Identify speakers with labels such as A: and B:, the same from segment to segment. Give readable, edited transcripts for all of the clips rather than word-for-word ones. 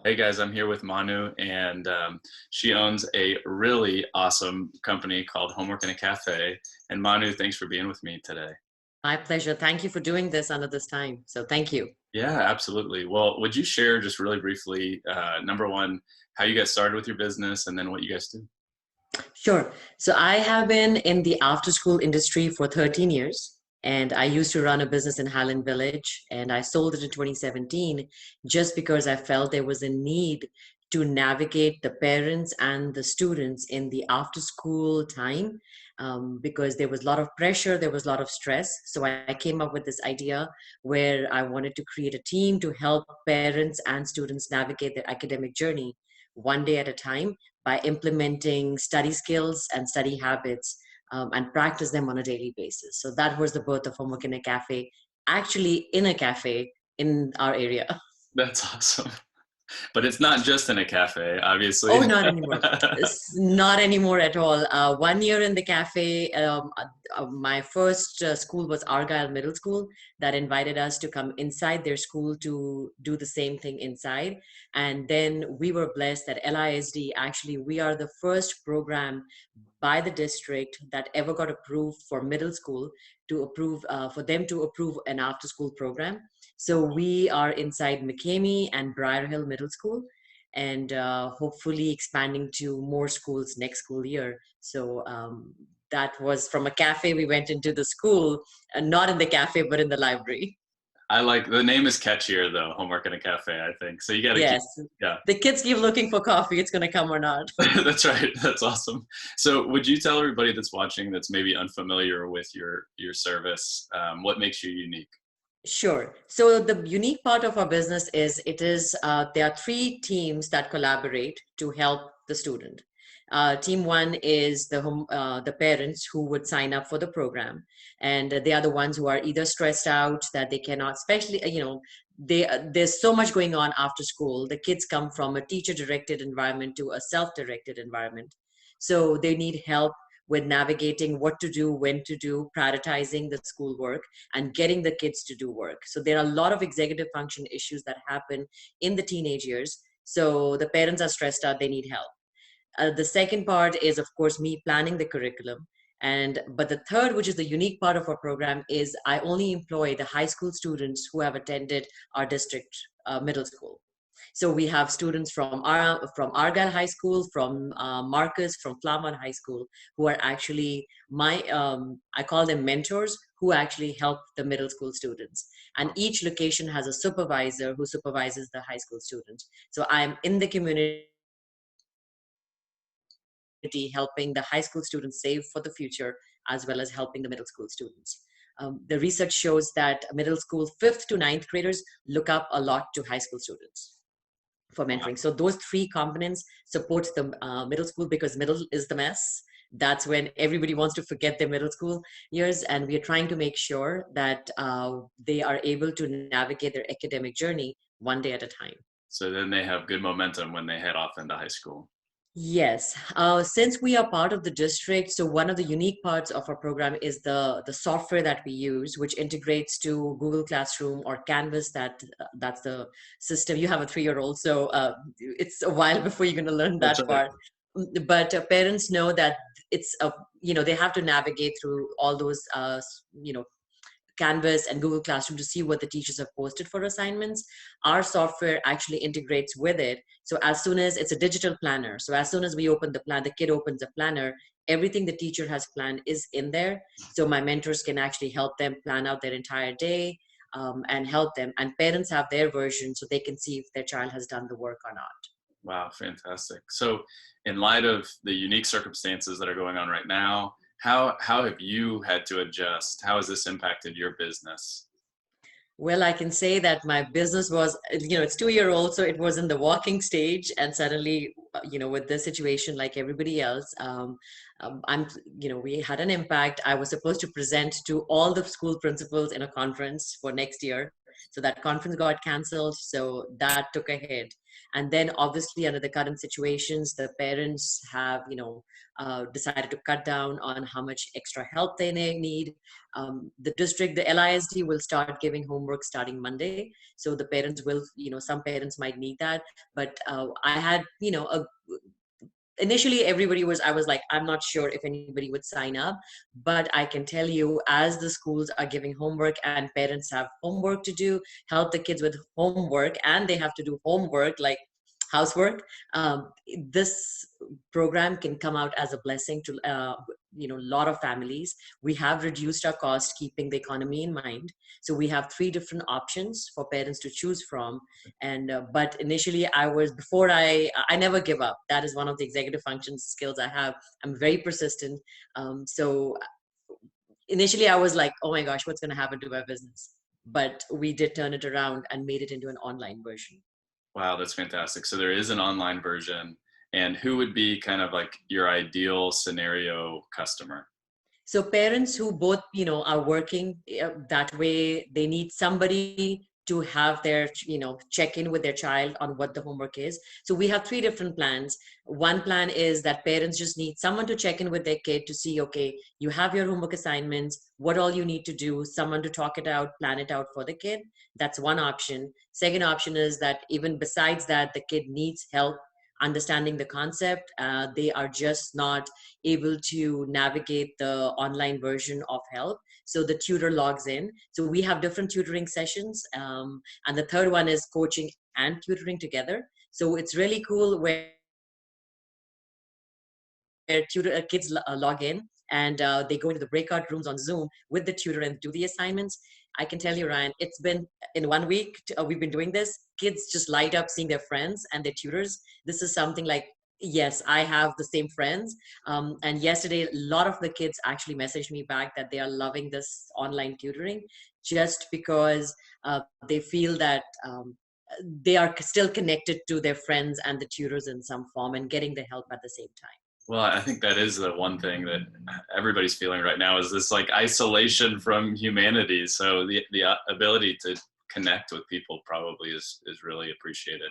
A: Hey guys, I'm here with Manu, and she owns a really awesome company called Homework in a Cafe. And Manu, thanks for being with me today.
B: My pleasure. Thank you for doing this under this time. So thank you.
A: Yeah, absolutely. Well, would you share just really briefly, number one, how you got started with your business, and then what you guys do?
B: Sure. So I have been in the after school industry for 13 years, and I used to run a business in Highland Village, and I sold it in 2017 just because I felt there was a need to navigate the parents and the students in the after school time, because there was a lot of pressure, there was a lot of stress. So I came up with this idea where I wanted to create a team to help parents and students navigate their academic journey one day at a time by implementing study skills and study habits, and practice them on a daily basis. So that was the birth of Homework in a Cafe, actually in a cafe in our area.
A: That's awesome. But it's not just in a cafe, obviously.
B: Oh, not anymore. Not anymore at all. 1 year in the cafe. My first school was Argyle Middle School that invited us to come inside their school to do the same thing inside. And then we were blessed that LISD, actually, we are the first program by the district that ever got approved for middle school to approve, for them to approve an after school program. So we are inside McCamey and Briar Hill Middle School, and hopefully expanding to more schools next school year. So that was from a cafe, we went into the school, not in the cafe, but in the library.
A: I like the name is catchier though, Homework in a Cafe, I think. So you got to keep,
B: Yes.
A: yeah.
B: The kids keep looking for coffee, it's going to come or not.
A: That's right. That's awesome. So, would you tell everybody that's watching that's maybe unfamiliar with your service, what makes you unique?
B: Sure. So the unique part of our business is there are three teams that collaborate to help the student. Team one is the parents who would sign up for the program, and they are the ones who are either stressed out that they cannot, especially there's so much going on after school. The kids come from a teacher-directed environment to a self-directed environment, so they need help with navigating what to do, when to do, prioritizing the schoolwork and getting the kids to do work. So there are a lot of executive function issues that happen in the teenage years. So the parents are stressed out, they need help. The second part is, of course, me planning the curriculum. But the third, which is the unique part of our program, is I only employ the high school students who have attended our district middle school. So we have students from Argyle High School, from Marcus, from Flamand High School, who are actually I call them mentors, who actually help the middle school students. And each location has a supervisor who supervises the high school students. So I'm in the community helping the high school students save for the future, as well as helping the middle school students. The research shows that middle school fifth to ninth graders look up a lot to high school students for mentoring. So those three components support the middle school, because middle is the mess. That's when everybody wants to forget their middle school years, and we are trying to make sure that they are able to navigate their academic journey one day at a time.
A: So then they have good momentum when they head off into high school.
B: Yes, since we are part of the district, so one of the unique parts of our program is the software that we use, which integrates to Google Classroom or Canvas. That's the system. You have a 3-year-old, so it's a while before you're going to learn
A: That's
B: that
A: right.
B: part. But parents know that it's a they have to navigate through all those Canvas and Google Classroom to see what the teachers have posted for assignments. Our software actually integrates with it. So as soon as it's a digital planner, so as soon as we open the plan, the kid opens a planner, everything the teacher has planned is in there. So my mentors can actually help them plan out their entire day, and help them. And parents have their version so they can see if their child has done the work or not.
A: Wow, fantastic. So, in light of the unique circumstances that are going on right now, how have you had to adjust? How has this impacted your business?
B: Well, I can say that my business was, it's 2 year old, so it was in the walking stage. And suddenly, with this situation, like everybody else, we had an impact. I was supposed to present to all the school principals in a conference for next year. So that conference got canceled. So that took a hit. And then obviously under the current situations, the parents have, decided to cut down on how much extra help they need. The district, the LISD will start giving homework starting Monday. So the parents will, some parents might need that. But I had, initially everybody was, I was like, I'm not sure if anybody would sign up, but I can tell you, as the schools are giving homework and parents have homework to do, help the kids with homework, and they have to do homework like housework, this program can come out as a blessing to a lot of families. We have reduced our cost, keeping the economy in mind. So we have three different options for parents to choose from. And but initially I was, before I never give up. That is one of the executive functions skills I have. I'm very persistent. So initially I was like, oh my gosh, what's going to happen to my business? But we did turn it around and made it into an online version.
A: Wow, that's fantastic. So there is an online version. And who would be kind of like your ideal scenario customer?
B: So parents who both, are working, that way, they need somebody to have their, check in with their child on what the homework is. So we have three different plans. One plan is that parents just need someone to check in with their kid to see, okay, you have your homework assignments, what all you need to do, someone to talk it out, plan it out for the kid. That's one option. Second option is that even besides that, the kid needs help understanding the concept. They are just not able to navigate the online version of help. So the tutor logs in. So we have different tutoring sessions. And the third one is coaching and tutoring together. So it's really cool where kids log in, and they go into the breakout rooms on Zoom with the tutor and do the assignments. I can tell you, Ryan, it's been in 1 week, we've been doing this. Kids just light up seeing their friends and their tutors. This is something like, yes, I have the same friends. And yesterday, a lot of the kids actually messaged me back that they are loving this online tutoring, just because they feel that they are still connected to their friends and the tutors in some form and getting the help at the same time.
A: Well, I think that is the one thing that everybody's feeling right now is this like isolation from humanity. So the ability to connect with people probably is really appreciated.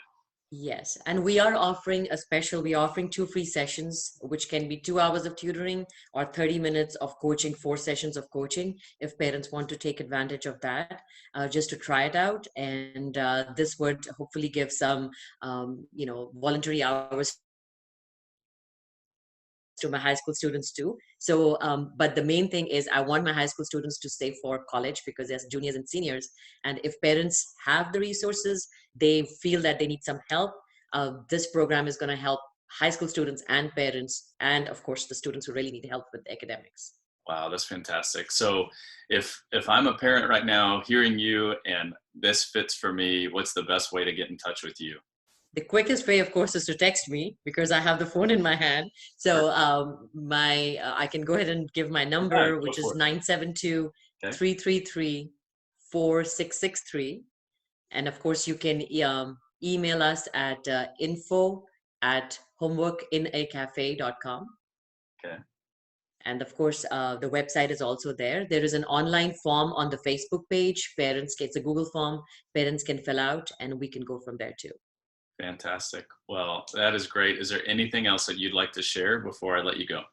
B: Yes, and we are offering a special. We're offering 2 free sessions, which can be 2 hours of tutoring or 30 minutes of coaching, 4 sessions of coaching, if parents want to take advantage of that, just to try it out. And this would hopefully give some, voluntary hours to my high school students too. So, but the main thing is I want my high school students to stay for college, because there's juniors and seniors. And if parents have the resources, they feel that they need some help, this program is going to help high school students and parents, and of course the students who really need help with academics.
A: Wow, that's fantastic. So if I'm a parent right now hearing you and this fits for me, what's the best way to get in touch with you?
B: The quickest way, of course, is to text me, because I have the phone in my hand. So my I can go ahead and give my
A: Yeah,
B: number,
A: go
B: which is
A: for it.
B: 972
A: Okay.
B: 333 4663. And of course, you can email us at info@homeworkinacafe.com.
A: Okay.
B: And of course, the website is also there. There is an online form on the Facebook page. It's a Google form. Parents can fill out, and we can go from there too.
A: Fantastic. Well, that is great. Is there anything else that you'd like to share before I let you go?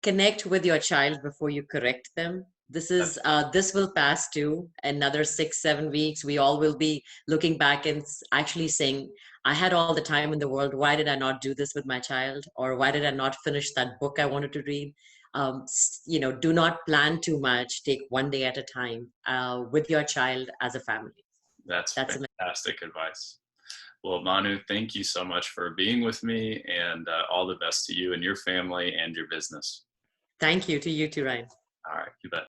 B: Connect with your child before you correct them. This will pass too. Another 6 7 weeks, we all will be looking back and actually saying, I had all the time in the world, why did I not do this with my child? Or why did I not finish that book I wanted to read? Do not plan too much. Take one day at a time, with your child as a family.
A: That's
B: That's a
A: fantastic advice. Well, Manu, thank you so much for being with me, and all the best to you and your family and your business.
B: Thank you to you too, Ryan.
A: All right, you bet.